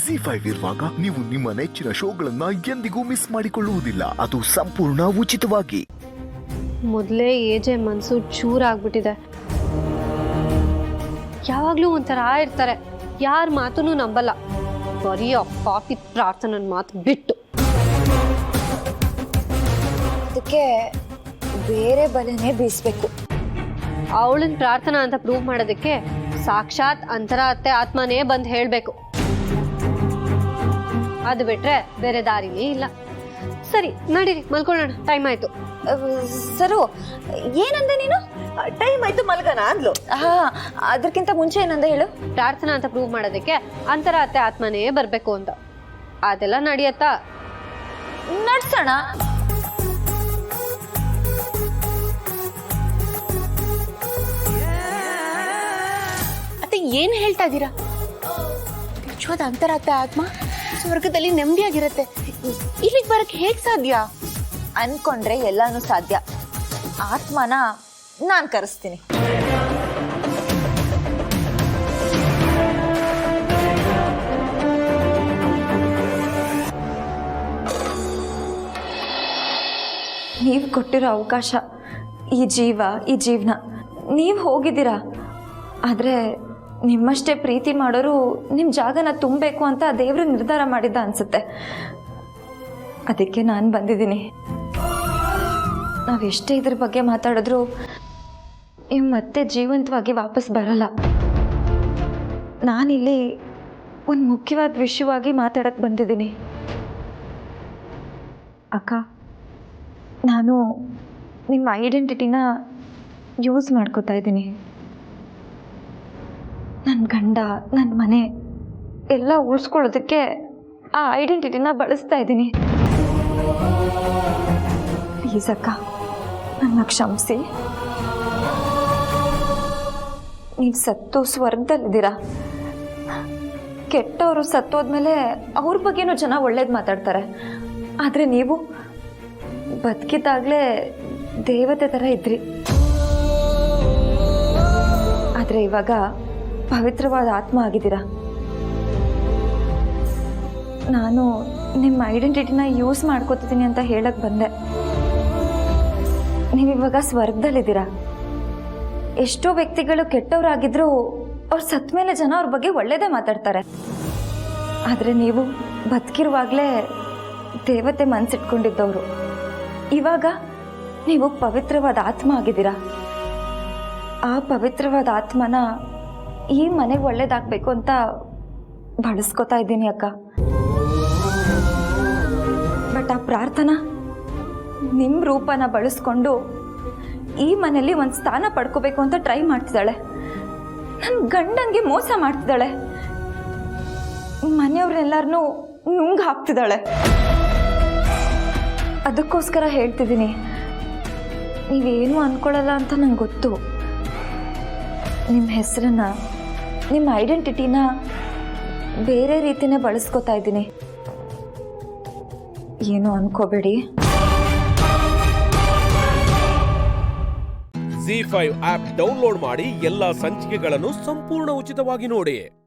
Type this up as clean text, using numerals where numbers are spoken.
ಜಿ5 ಇರುವಾಗ ನೀವು ನಿಮ್ಮ ನೆಚ್ಚಿನ ಶೋಗಳನ್ನ ಎಂದಿಗೂ ಮಿಸ್ ಮಾಡಿಕೊಳ್ಳುವುದಿಲ್ಲ. ಅದು ಸಂಪೂರ್ಣ ಉಚಿತವಾಗಿ. ಮೊದಲೇ ಏಜೆ ಮನಸ್ಸು ಚೂರಾಗ್ಬಿಟ್ಟಿದೆ. ಯಾವಾಗಲೂ ಒಂಥರ ಇರ್ತಾರೆ, ಯಾರ ಮಾತೂ ನಂಬಲ್ಲ. ಬರೀ ಆ ಪಾಪಿ ಪ್ರಾರ್ಥನನ ಮಾತು ಬಿಟ್ಟು. ಅದಕ್ಕೆ ಬೇರೆ ಬಲೆನೇ ಬೀಸ್ಬೇಕು. ಅವಳನ್ನ ಪ್ರಾರ್ಥನಾ ಅಂತ ಪ್ರೂವ್ ಮಾಡೋದಕ್ಕೆ ಸಾಕ್ಷಾತ್ ಅಂತರ ಅತ್ತೆ ಆತ್ಮನೇ ಬಂದು ಹೇಳಬೇಕು. ಅದು ಬಿಟ್ರೆ ಬೇರೆ ದಾರಿನೇ ಇಲ್ಲ. ಸರಿ ನಡೀರಿ, ಮಲ್ಕೊಳ್ಳೋಣ, ಟೈಮ್ ಆಯ್ತು. ಸರು, ಏನಂದೆ ನೀನು? ಟೈಮ್ ಆಯ್ತು ಮಲ್ಗನ ಅಂದ್ಲು. ಅದಕ್ಕಿಂತ ಮುಂಚೆ ಏನಂದ ಹೇಳು? ಪ್ರಾರ್ಥನಾ ಅಂತ ಪ್ರೂವ್ ಮಾಡೋದಕ್ಕೆ ಅಂತರ ಅತ್ತೆ ಆತ್ಮನೇ ಬರಬೇಕು ಅಂತ. ಅದೆಲ್ಲ ನಡೆಯತ್ತಾ? ನಡ್ಸೋಣ. ಅತ್ತೆ ಏನ್ ಹೇಳ್ತಾ ಇದ್ದೀರಾ? ನಿಜವಾದ ಅಂತರಾತ್ಮ ಆತ್ಮ ಸ್ವರ್ಗದಲ್ಲಿ ನೆಮ್ಮದಿಯಾಗಿರತ್ತೆ. ಇಲ್ಲಿಗೆ ಬರಕ್ಕೆ ಹೇಗ್ ಸಾಧ್ಯ? ಅನ್ಕೊಂಡ್ರೆ ಎಲ್ಲಾನು ಸಾಧ್ಯ. ಆತ್ಮನ ನಾನ್ ಕರೆಸ್ತೀನಿ. ನೀವು ಕೊಟ್ಟಿರೋ ಅವಕಾಶ, ಈ ಜೀವ, ಈ ಜೀವನ ನೀವು ಹೋಗಿದ್ದೀರಾ. ಆದರೆ ನಿಮ್ಮಷ್ಟೇ ಪ್ರೀತಿ ಮಾಡೋರು ನಿಮ್ಮ ಜಾಗನ ತುಂಬಬೇಕು ಅಂತ ದೇವರು ನಿರ್ಧಾರ ಮಾಡಿದ್ದ ಅನಿಸುತ್ತೆ. ಅದಕ್ಕೆ ನಾನು ಬಂದಿದ್ದೀನಿ. ನಾವೆಷ್ಟೇ ಇದ್ರ ಬಗ್ಗೆ ಮಾತಾಡಿದ್ರು ನೀವು ಮತ್ತೆ ಜೀವಂತವಾಗಿ ವಾಪಸ್ ಬರಲ್ಲ. ನಾನಿಲ್ಲಿ ಒಂದು ಮುಖ್ಯವಾದ ವಿಷಯವಾಗಿ ಮಾತಾಡಕ್ಕೆ ಬಂದಿದ್ದೀನಿ. ಅಕ್ಕ, ನಾನು ನಿಮ್ಮ ಐಡೆಂಟಿಟಿನ ಯೂಸ್ ಮಾಡ್ಕೋತಾ ಇದ್ದೀನಿ. ನನ್ನ ಗಂಡ, ನನ್ನ ಮನೆ ಎಲ್ಲ ಉಳಿಸ್ಕೊಳ್ಳೋದಕ್ಕೆ ಆ ಐಡೆಂಟಿಟಿನ ಬಳಸ್ತಾ ಇದ್ದೀನಿ. ಪ್ಲೀಸ್ ಅಕ್ಕ, ನನ್ನ ಕ್ಷಮಿಸಿ. ನೀವು ಸತ್ತು ಸ್ವರ್ಗದಲ್ಲಿದ್ದೀರಾ. ಕೆಟ್ಟವರು ಸತ್ತೋದ್ಮೇಲೆ ಅವ್ರ ಬಗ್ಗೆನೂ ಜನ ಒಳ್ಳೇದು ಮಾತಾಡ್ತಾರೆ. ಆದರೆ ನೀವು ಬದುಕಿದ್ದಾಗಲೇ ದೇವತೆ ಥರ ಇದ್ರಿ. ಆದರೆ ಇವಾಗ ಪವಿತ್ರವಾದ ಆತ್ಮ ಆಗಿದ್ದೀರಾ. ನಾನು ನಿಮ್ಮ ಐಡೆಂಟಿಟಿನ ಯೂಸ್ ಮಾಡ್ಕೋತಿದ್ದೀನಿ ಅಂತ ಹೇಳಕ್ಕೆ ಬಂದೆ. ನೀವಿವಾಗ ಸ್ವರ್ಗದಲ್ಲಿದ್ದೀರಾ. ಎಷ್ಟೋ ವ್ಯಕ್ತಿಗಳು ಕೆಟ್ಟವರಾಗಿದ್ರೂ ಅವ್ರು ಸತ್ತ ಮೇಲೆ ಜನ ಅವ್ರ ಬಗ್ಗೆ ಒಳ್ಳೇದೇ ಮಾತಾಡ್ತಾರೆ. ಆದರೆ ನೀವು ಬದುಕಿರುವಾಗಲೇ ದೇವತೆ ಮನಸ್ಸಿಟ್ಕೊಂಡಿದ್ದವರು. ಇವಾಗ ನೀವು ಪವಿತ್ರವಾದ ಆತ್ಮ ಆಗಿದ್ದೀರಾ. ಆ ಪವಿತ್ರವಾದ ಆತ್ಮನ ಈ ಮನೆಗೆ ಒಳ್ಳೇದಾಗಬೇಕು ಅಂತ ಬಳಸ್ಕೊತಾ ಇದ್ದೀನಿ ಅಕ್ಕ. ಬಟ್ ಆ ಪ್ರಾರ್ಥನಾ ನಿಮ್ಮ ರೂಪನ ಬಳಸ್ಕೊಂಡು ಈ ಮನೆಯಲ್ಲಿ ಒಂದು ಸ್ಥಾನ ಪಡ್ಕೋಬೇಕು ಅಂತ ಟ್ರೈ ಮಾಡ್ತಿದ್ದಾಳೆ. ನನ್ನ ಗಂಡನಿಗೆ ಮೋಸ ಮಾಡ್ತಿದ್ದಾಳೆ. ಮನೆಯವ್ರನ್ನೆಲ್ಲರನ್ನೂ ನುಂಗ್ ಹಾಕ್ತಿದ್ದಾಳೆ. ಅದಕ್ಕೋಸ್ಕರ ಹೇಳ್ತಿದ್ದೀನಿ, ನೀವೇನು ಅಂದ್ಕೊಳ್ಳಲ್ಲ ಅಂತ ನಂಗೆ ಗೊತ್ತು. ನಿಮ್ಮ ಹೆಸರನ್ನ, ನಿಮ್ಮ ಐಡೆಂಟಿಟಿನ ಬೇರೆ ರೀತಿನೇ ಬಳಸ್ಕೊತಾ ಇದ್ದೀನಿ. ಏನು ಅನ್ಕೋಬೇಡಿ. ಜಿ5 ಆಪ್ ಡೌನ್ಲೋಡ್ ಮಾಡಿ ಎಲ್ಲಾ ಸಂಚಿಕೆಗಳನ್ನು ಸಂಪೂರ್ಣ ಉಚಿತವಾಗಿ ನೋಡಿ.